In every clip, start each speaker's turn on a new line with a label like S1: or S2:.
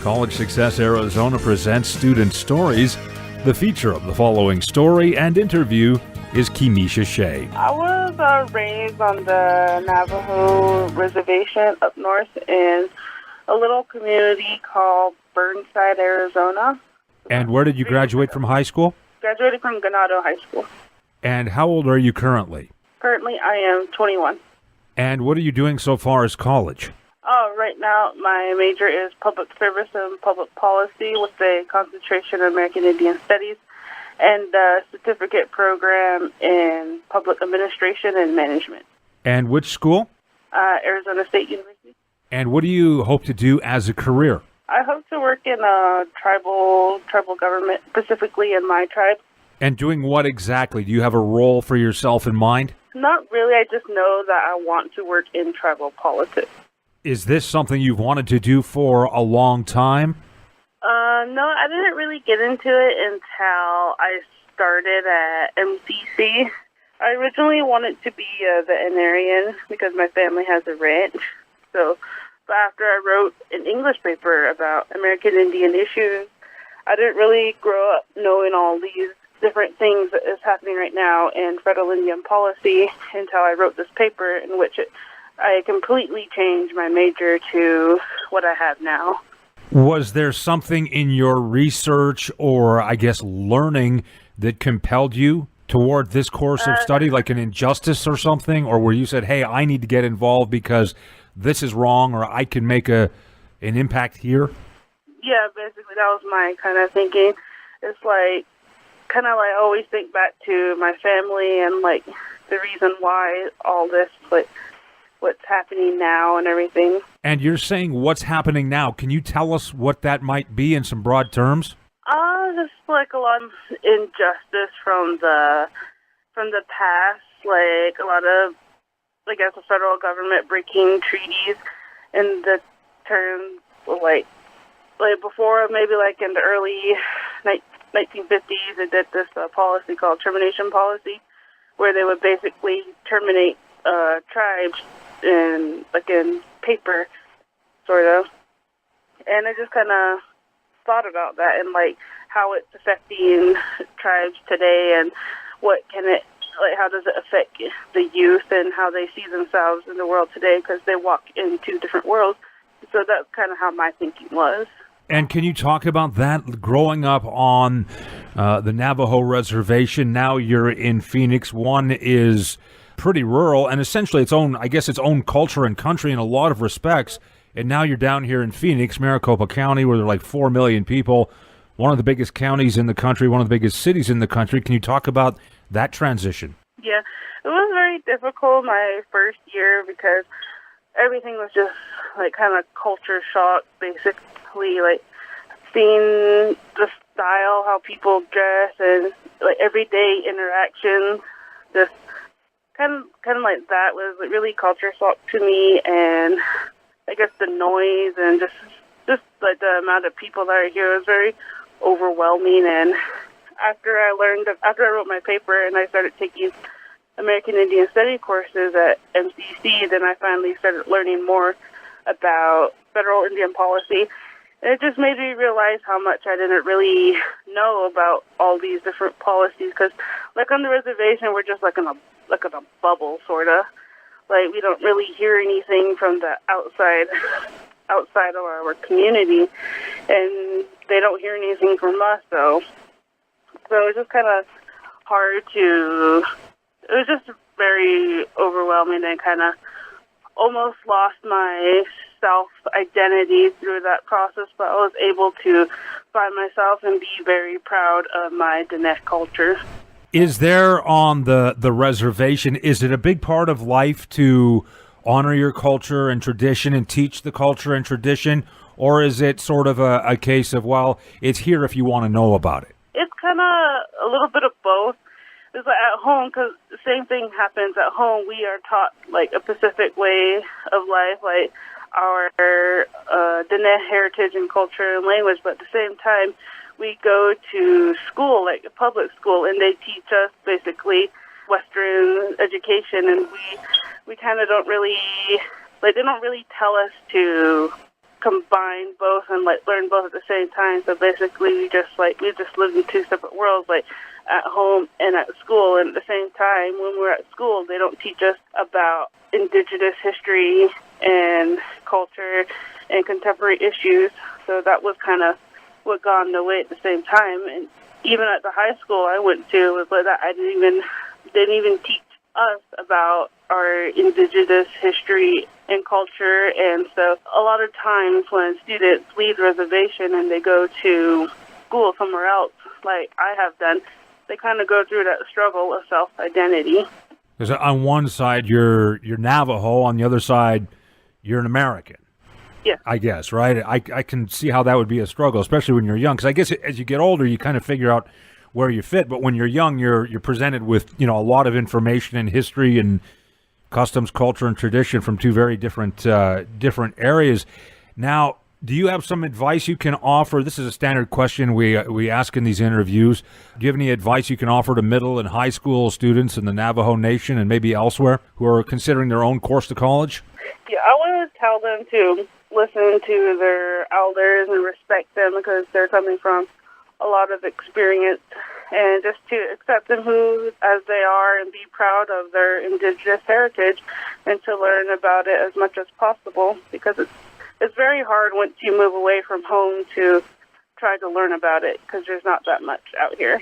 S1: College Success Arizona presents Student Stories. The feature of the following story and interview is Keemesha Shay.
S2: I was raised on the Navajo Reservation up north in a little community called Burnside, Arizona.
S1: And where did you graduate from high school?
S2: Graduated from Ganado High School.
S1: And how old are you currently?
S2: Currently, I am 21.
S1: And what are you doing so far as college?
S2: Right now, my major is public service and public policy with a concentration in American Indian Studies and a certificate program in public administration and management.
S1: And which school?
S2: Arizona State University.
S1: And what do you hope to do as a career?
S2: I hope to work in a tribal government, specifically in my tribe.
S1: And doing what exactly? Do you have a role for yourself in mind?
S2: Not really. I just know that I want to work in tribal politics.
S1: Is this something you've wanted to do for a long time?
S2: No, I didn't really get into it until I started at MCC. I originally wanted to be a veterinarian because my family has a ranch. But after I wrote an English paper about American Indian issues, I didn't really grow up knowing all these different things that is happening right now in federal Indian policy until I wrote this paper in which I completely changed my major to what I have now.
S1: Was there something in your research or, I guess, learning that compelled you toward this course of study, like an injustice or something? Or where you said, hey, I need to get involved because this is wrong or I can make an impact here? Yeah,
S2: basically that was my kind of thinking. It's like, kind of like I always think back to my family and like the reason why all this, like, what's happening now and everything.
S1: And you're saying what's happening now. Can you tell us what that might be in some broad terms?
S2: Just like a lot of injustice from the past, like a lot of, I guess, the federal government breaking treaties in the terms like before, maybe like in the early 1950s, they did this policy called termination policy, where they would basically terminate tribes in paper, sort of. And I just kind of thought about that and like how it's affecting tribes today and how does it affect the youth and how they see themselves in the world today because they walk in two different worlds. So that's kind of how my thinking was.
S1: And can you talk about that growing up on the Navajo Reservation? Now you're in Phoenix. One is pretty rural and essentially its own culture and country in a lot of respects. And now you're down here in Phoenix, Maricopa County, where there are like 4 million people, one of the biggest counties in the country, one of the biggest cities in the country. Can you talk about that transition?
S2: Yeah, it was very difficult my first year because everything was just like kind of culture shock, basically, like seeing the style, how people dress, and like everyday interactions, just kind of like that was really culture shock to me, and I guess the noise and just like the amount of people that are here was very overwhelming. And after I wrote my paper and I started taking American Indian Study courses at MCC, then I finally started learning more about federal Indian policy. And it just made me realize how much I didn't really know about all these different policies. Because, like on the reservation, we're just like in a bubble, sort of. Like we don't really hear anything from the outside of our community, and they don't hear anything from us. So it was just kind of hard to. It was just very overwhelming and kind of almost lost my self-identity through that process, but I was able to find myself and be very proud of my Dinesh culture.
S1: Is there on the reservation, is it a big part of life to honor your culture and tradition and teach the culture and tradition, or is it sort of a case of, well, it's here if you want to know about it?
S2: It's kind of a little bit of both. It's like at home, because the same thing happens at home. We are taught like a specific way of life, like our Dinesh heritage and culture and language, but at the same time, we go to school, like a public school, and they teach us basically Western education, and we kind of don't really, like, they don't really tell us to combine both and like learn both at the same time. So basically, we just lived in two separate worlds, like at home and at school. And at the same time, when we're at school, they don't teach us about indigenous history and culture and contemporary issues. So that was kind of what got in the way at the same time. And even at the high school I went to, was like that I didn't even teach us about our indigenous history and culture. And so a lot of times when students leave the reservation and they go to school somewhere else, like I have done, they kind of go through that struggle of self-identity.
S1: Because on one side you're Navajo, on the other side you're an American.
S2: Yeah.
S1: I guess, right? I can see how that would be a struggle, especially when you're young. Because I guess as you get older, you kind of figure out where you fit. But when you're young, you're presented with a lot of information and history and customs, culture, and tradition from two very different areas. Now, do you have some advice you can offer? This is a standard question we ask in these interviews. Do you have any advice you can offer to middle and high school students in the Navajo Nation and maybe elsewhere who are considering their own course to college?
S2: Yeah, I want to tell them to listen to their elders and respect them because they're coming from a lot of experience, and just to accept them as they are and be proud of their indigenous heritage and to learn about it as much as possible, because it's very hard once you move away from home to try to learn about it because there's not that much out here.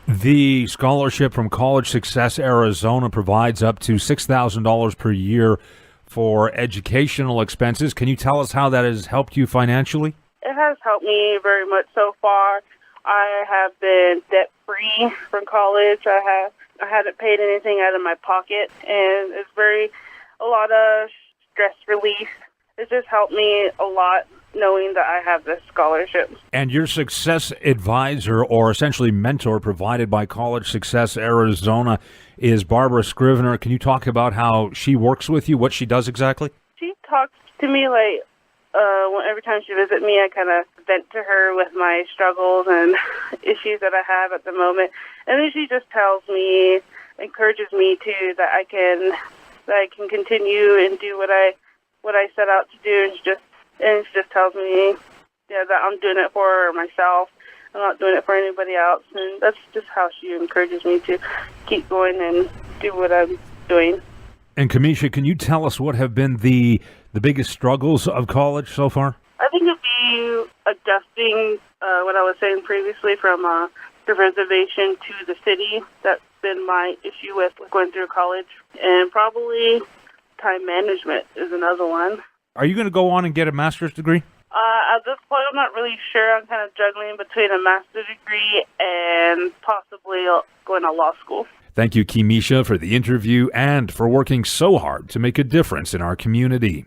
S1: The scholarship from College Success Arizona provides up to $6,000 per year for educational expenses. Can you tell us how that has helped you financially?
S2: It has helped me very much so far. I have been debt-free from college. I haven't paid anything out of my pocket, and it's a lot of stress relief. It's just helped me a lot knowing that I have this scholarship. And
S1: your success advisor, or essentially mentor, provided by College Success Arizona is Barbara Scrivener. Can you talk about how she works with you, what she does exactly? She talks to me like every time she visits me, I kind of vent to her with my struggles and issues that I have at the moment. And then she just tells me, encourages me that I can continue and do what I set out to do. And she just tells me, that I'm doing it for myself. I'm not doing it for anybody else. And that's just how she encourages me to keep going and do what I'm doing. And Keemesha, can you tell us what have been the biggest struggles of college so far? I think it'd be adjusting what I was saying previously from the reservation to the city. That's been my issue with going through college. And probably time management is another one. Are you going to go on and get a master's degree? At this point, I'm not really sure. I'm kind of juggling between a master's degree and possibly going to law school. Thank you, Keemesha, for the interview and for working so hard to make a difference in our community.